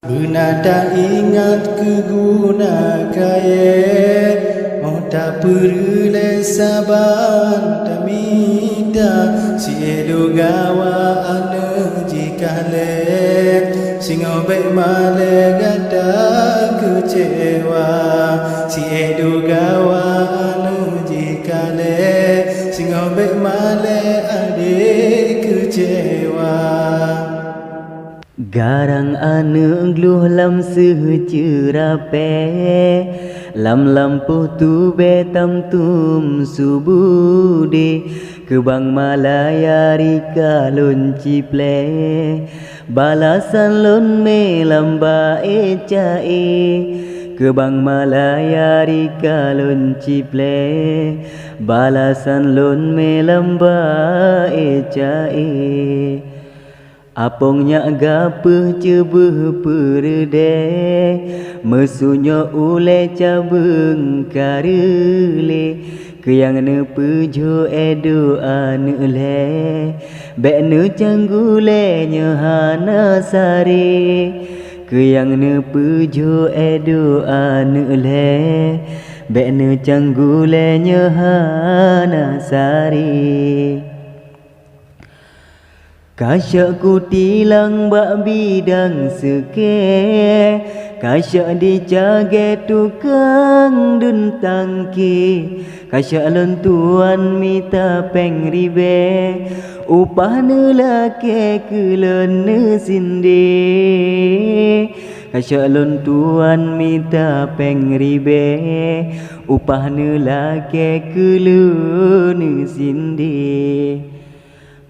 Benada ingat ke guna kaya oh tak perlu saban tamida si edo gawa ane jika le singo baik male gada kecewa si edo gawa ane jika le singo baik male adik kecewa. Garang ane gluh lam secerape lam lampuh tu betam tum subude kebang malaya rika lon ciple balasan lon me lamba ecae kebang malaya rika lon ciple balasan lon me lamba ecae. Apongnya gapeh cebuh perde mesunya ule cabeng karele keyang ne pujo edo ane le bek ne canggule nyahana sare keyang ne pujo edo ane le bek ne canggule nyahana sare. Kasyak ku tilang bak bidang seke kasyak dicage tukang dun tangki kasyak lentuan mita peng ribe upah nelake kelon ne sinde kasyak lentuan mita peng ribe upah nelake kelon ne sinde.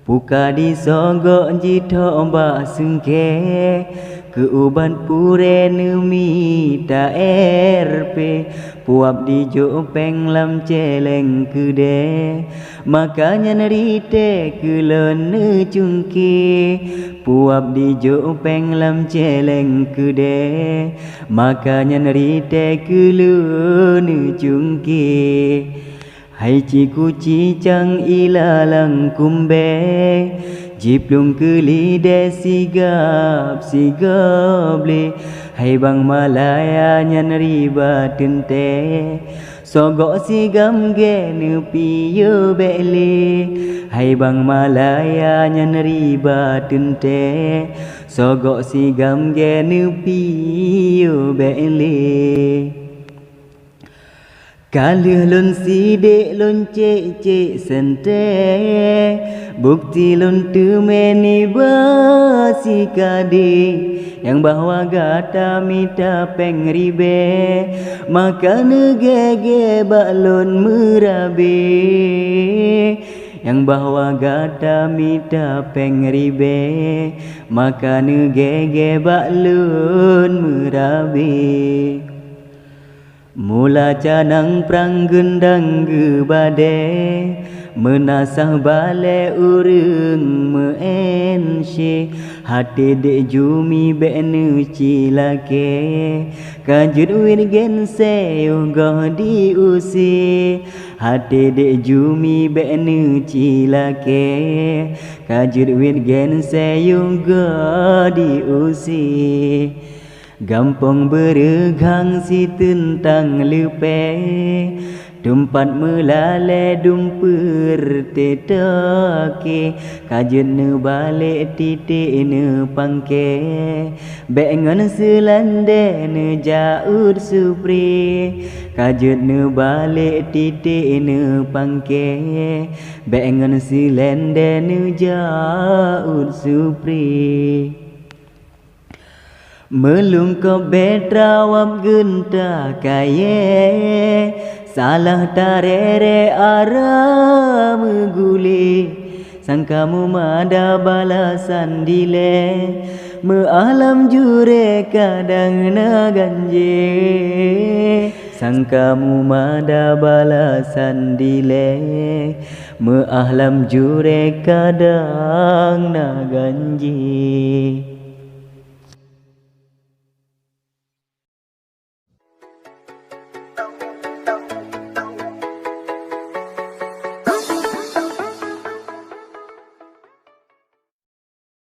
Puka disogok jito mbak sengke keuban pure nemi ta RP puap di jopeng lam celeng kude makanya nerite kelon ne cungki puap di jopeng lam celeng kude makanya nerite kelon ne cungki. Hai ciku cicang ilalang kumbe jiplung kelide sigap sigable hai bang malaya nyan riba tente sogok sigam ge nepi yo bele hai bang malaya nyan riba tente sogok sigam ge nepi yo bele. Kaluh lon sidek lon cek sente bukti lon tu meni basi kade yang bahwa gata mita peng ribe maka negege bak lon merabe yang bahwa gata mita peng ribe maka negege bak lon merabe. Mula canang prang gendang gebade menasah bale urung meense hati dek jumi benu cilake kanjut win gense yoga diusi hati dek jumi benu cilake kanjut win gense yoga diusi. Gampang beregang si tentang lupe tempat melale dumper tetake kajen ne balik titik ne pangke bengan selande ne jaud supri kajen ne balik titik ne pangke bengan selande ne jaud supri. Melungkap betrawap genta kaye salah tarere ara megule sangkamu mada balasan dile mealam jure kadang na ganje sangkamu mada balasan dile mealam jure kadang na ganje.